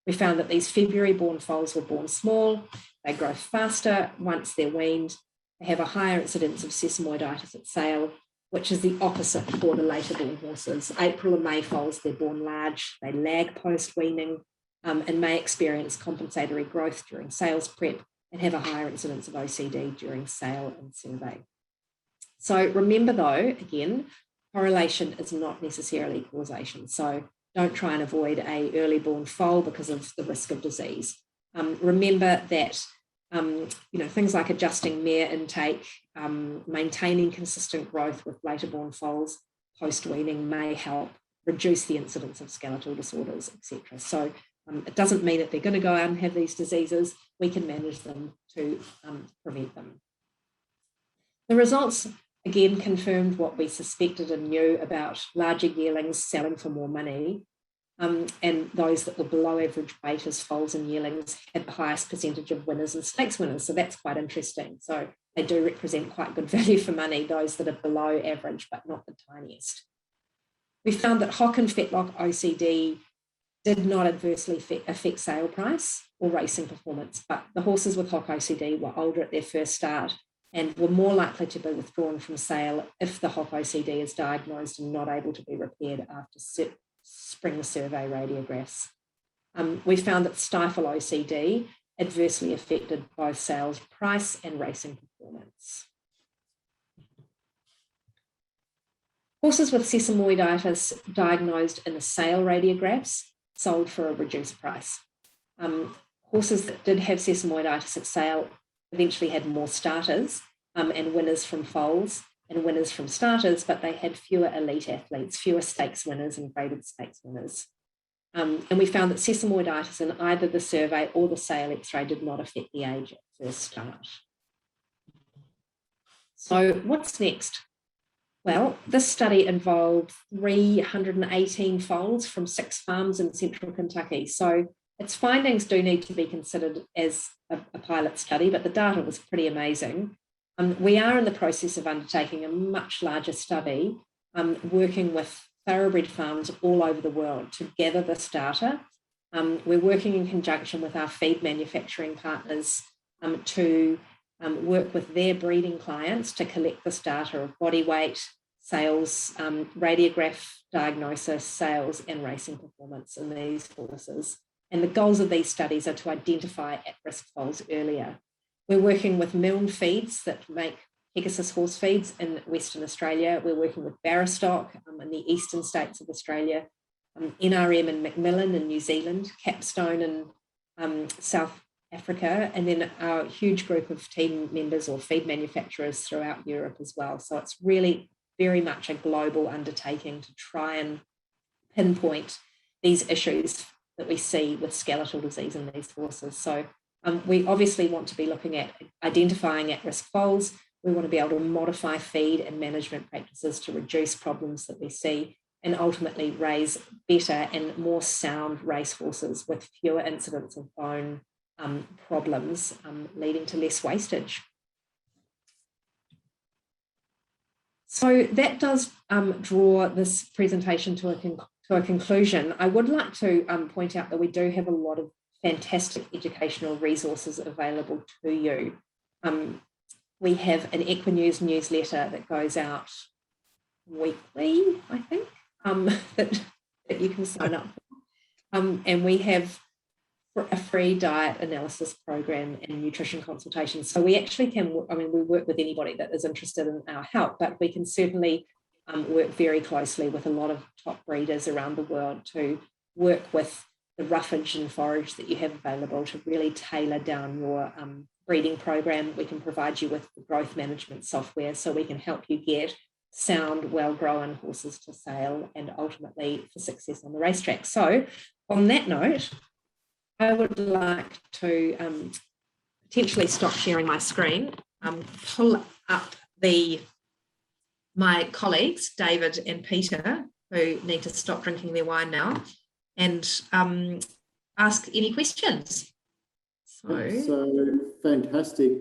We found that these February-born foals were born small, they grow faster once they're weaned, they have a higher incidence of sesamoiditis at sale, which is the opposite for the later born horses. April and May foals, they're born large, they lag post-weaning and may experience compensatory growth during sales prep and have a higher incidence of OCD during sale and survey. So remember though, again, correlation is not necessarily causation. So don't try and avoid an early born foal because of the risk of disease. Remember that things like adjusting mare intake, maintaining consistent growth with later born foals post-weaning may help reduce the incidence of skeletal disorders, etc. So It doesn't mean that they're going to go out and have these diseases. We can manage them to prevent them. The results, again, confirmed what we suspected and knew about larger yearlings selling for more money. And those that were below average weight as foals and yearlings had the highest percentage of winners and stakes winners. So that's quite interesting. So they do represent quite good value for money, those that are below average, but not the tiniest. We found that hock and fetlock OCD did not adversely affect sale price or racing performance, but the horses with hock OCD were older at their first start and were more likely to be withdrawn from sale if the hock OCD is diagnosed and not able to be repaired after spring survey radiographs. We found that stifle OCD adversely affected both sales price and racing performance. Horses with sesamoiditis diagnosed in the sale radiographs sold for a reduced price. Horses that did have sesamoiditis at sale eventually had more starters and winners from foals and winners from starters, but they had fewer elite athletes, fewer stakes winners and graded stakes winners. And we found that sesamoiditis in either the survey or the sale X-ray did not affect the age at first start. So what's next? Well, this study involved 318 foals from 6 farms in central Kentucky. So its findings do need to be considered as a pilot study, but the data was pretty amazing. We are in the process of undertaking a much larger study, working with thoroughbred farms all over the world to gather this data. We're working in conjunction with our feed manufacturing partners to work with their breeding clients to collect this data of body weight, sales, radiograph diagnosis, sales, and racing performance in these horses. And the goals of these studies are to identify at-risk foals earlier. We're working with Milne Feeds that make Pegasus horse feeds in Western Australia. We're working with Barrastock in the eastern states of Australia, NRM and Macmillan in New Zealand, Capstone in South Africa, and then our huge group of team members or feed manufacturers throughout Europe as well. So it's really very much a global undertaking to try and pinpoint these issues that we see with skeletal disease in these horses. So we obviously want to be looking at identifying at-risk foals. We want to be able to modify feed and management practices to reduce problems that we see and ultimately raise better and more sound race horses with fewer incidents of bone problems, leading to less wastage. So that does draw this presentation to a conclusion. I would like to point out that we do have a lot of fantastic educational resources available to you. We have an Equinews newsletter that goes out weekly, I think, that you can sign up for. And we have a free diet analysis program and nutrition consultations. So we actually can, we work with anybody that is interested in our help, but we can certainly work very closely with a lot of top breeders around the world to work with the roughage and forage that you have available to really tailor down your breeding program. We can provide you with the growth management software so we can help you get sound, well-grown horses to sale and ultimately for success on the racetrack. So on that note, I would like to potentially stop sharing my screen, pull up my colleagues, David and Peter, who need to stop drinking their wine now, and ask any questions. So fantastic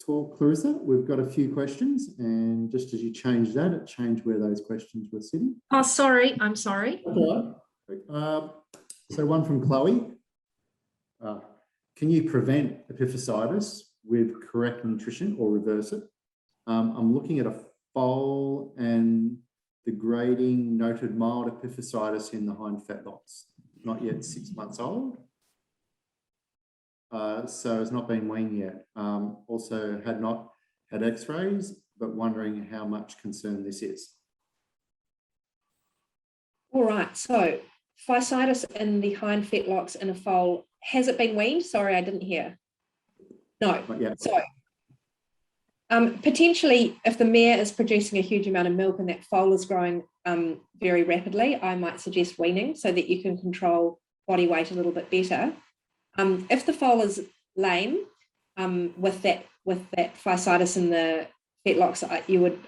talk, Clarissa. We've got a few questions, and just as you changed that, it changed where those questions were sitting. Oh, sorry, I'm sorry. Okay. So one from Chloe. Can you prevent epiphysitis with correct nutrition or reverse it? I'm looking at a foal and the grading noted mild epiphysitis in the hind fetlocks, not yet 6 months old. So it's not been weaned yet. Also had not had x-rays, but wondering how much concern this is. All right, so physitis in the hind fetlocks in a foal, has it been weaned? Sorry, I didn't hear. No. Not yet. So Potentially, if the mare is producing a huge amount of milk and that foal is growing very rapidly, I might suggest weaning so that you can control body weight a little bit better. If the foal is lame with that Ocitis in the fetlocks,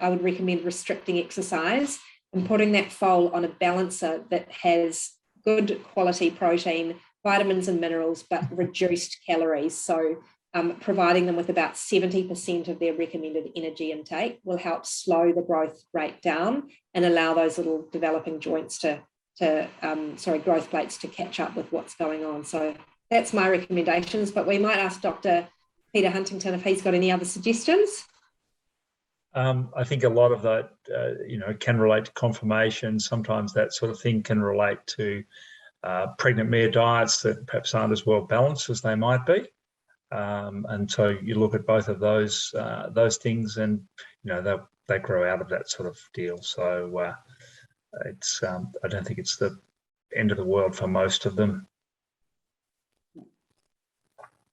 I would recommend restricting exercise and putting that foal on a balancer that has good quality protein, vitamins and minerals, but reduced calories. So providing them with about 70% of their recommended energy intake will help slow the growth rate down and allow those little developing joints growth plates to catch up with what's going on. So that's my recommendations, but we might ask Dr. Peter Huntington if he's got any other suggestions. I think a lot of that, can relate to conformation. Sometimes that sort of thing can relate to pregnant mare diets that perhaps aren't as well balanced as they might be. And so you look at both of those things, and they grow out of that sort of deal. So it's I don't think it's the end of the world for most of them.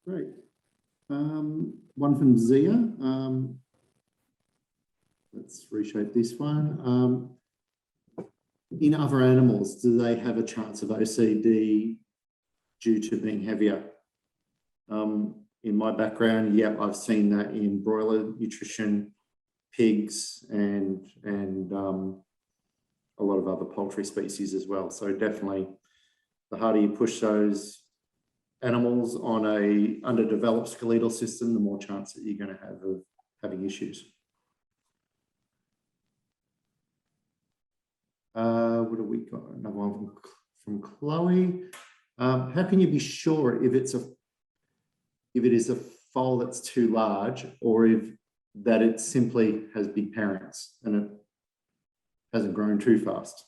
Great. One from Zia. Let's reshape this one. In other animals, do they have a chance of OCD due to being heavier? In my background, yeah, I've seen that in broiler nutrition, pigs, and a lot of other poultry species as well. So definitely, the harder you push those animals on a underdeveloped skeletal system, the more chance that you're going to have of having issues. What have we got? Another one from Chloe. How can you be sure if it is a foal that's too large, or if that it simply has big parents and it hasn't grown too fast?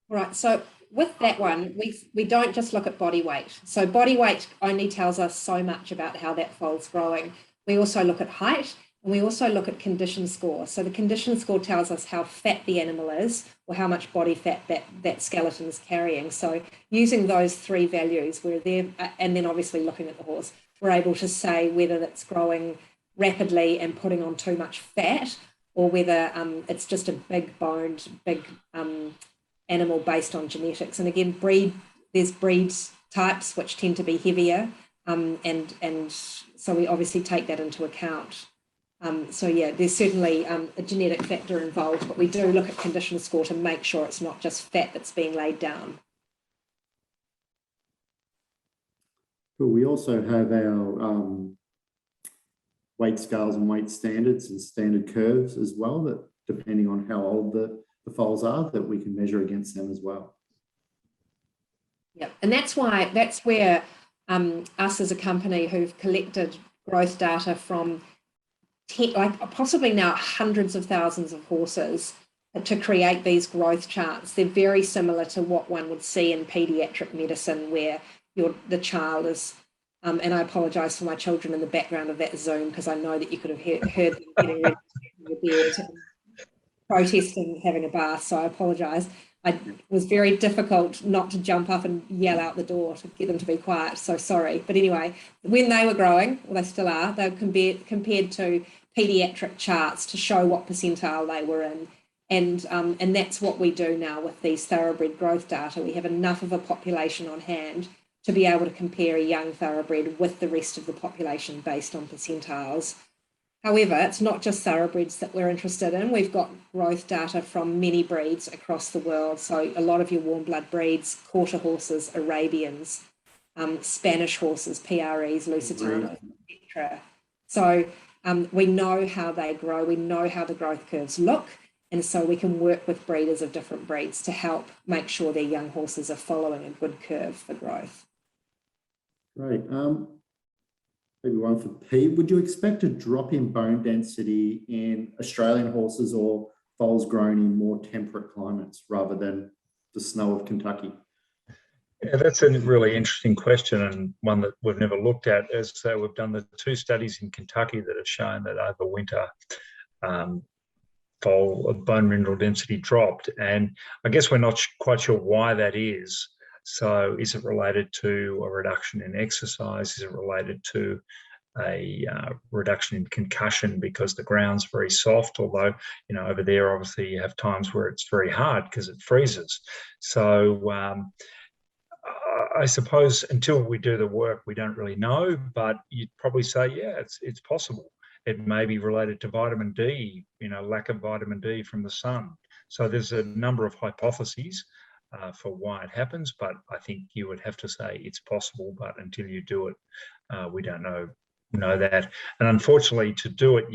Right. So with that one, we don't just look at body weight. So body weight only tells us so much about how that foal's growing. We also look at height, and we also look at condition score. So the condition score tells us how fat the animal is, or how much body fat that skeleton is carrying. So using those three values, we're there, and then obviously looking at the horse, we're able to say whether that's growing rapidly and putting on too much fat, or whether it's just a big boned, big animal based on genetics. And again, there's breed types which tend to be heavier, and so we obviously take that into account. So yeah, there's certainly a genetic factor involved, but we do look at condition score to make sure it's not just fat that's being laid down. Cool. We also have our weight scales and weight standards and standard curves as well, that depending on how old the foals are, that we can measure against them as well. Yeah, and that's where us as a company who've collected growth data from possibly now hundreds of thousands of horses to create these growth charts. They're very similar to what one would see in pediatric medicine, where the child is, and I apologise for my children in the background of that Zoom, because I know that you could have heard them getting ready to your bed, protesting having a bath, so I apologise. It was very difficult not to jump up and yell out the door to get them to be quiet, so sorry. But anyway, when they were growing, well, they still are, they were compared to pediatric charts to show what percentile they were in. And that's what we do now with these thoroughbred growth data. We have enough of a population on hand to be able to compare a young thoroughbred with the rest of the population based on percentiles. However, it's not just thoroughbreds that we're interested in. We've got growth data from many breeds across the world. So a lot of your warm blood breeds, quarter horses, Arabians, Spanish horses, PREs, Lusitanos, etc. So we know how they grow. We know how the growth curves look. And so we can work with breeders of different breeds to help make sure their young horses are following a good curve for growth. Great. Maybe one for Pete. Would you expect a drop in bone density in Australian horses or foals grown in more temperate climates rather than the snow of Kentucky? Yeah, that's a really interesting question, and one that we've never looked at. As we've done the 2 studies in Kentucky that have shown that over winter, foal bone mineral density dropped, and I guess we're not quite sure why that is. So is it related to a reduction in exercise? Is it related to reduction in concussion because the ground's very soft, although, you know, over there, obviously you have times where it's very hard because it freezes. So I suppose until we do the work, we don't really know, but you'd probably say, yeah, it's possible. It may be related to vitamin D, you know, lack of vitamin D from the sun. So there's a number of hypotheses for why it happens, but I think you would have to say it's possible, but until you do it, we don't know that. And unfortunately, to do it,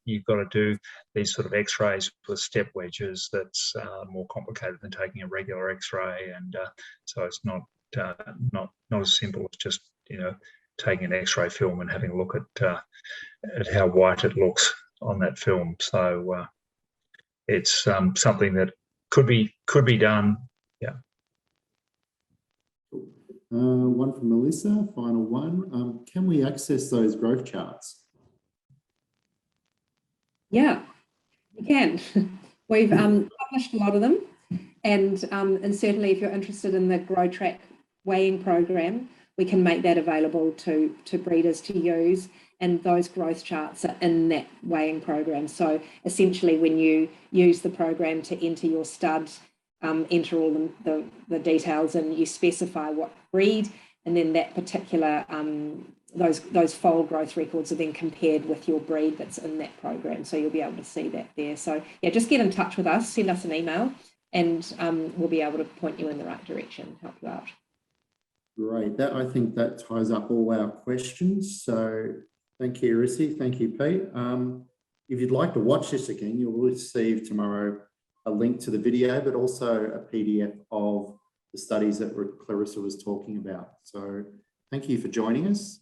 you've got to do these sort of X-rays with step wedges. That's more complicated than taking a regular X-ray, and so it's not as simple as just, you know, taking an X-ray film and having a look at how white it looks on that film. So it's something that could be done. Yeah. One from Melissa, final one. Can we access those growth charts? Yeah, you can. We've published a lot of them, and certainly if you're interested in the Grow Track weighing program, we can make that available to breeders to use, and those growth charts are in that weighing program. So essentially, when you use the program to enter your stud, enter all the details, and you specify what breed, and then that particular those foal growth records are then compared with your breed that's in that program. So you'll be able to see that there. So yeah, just get in touch with us, send us an email, and we'll be able to point you in the right direction, help you out. Great. I think that ties up all our questions. So thank you, Rissy. Thank you, Pete. If you'd like to watch this again, you'll receive tomorrow a link to the video, but also a PDF of the studies that Clarissa was talking about. So thank you for joining us.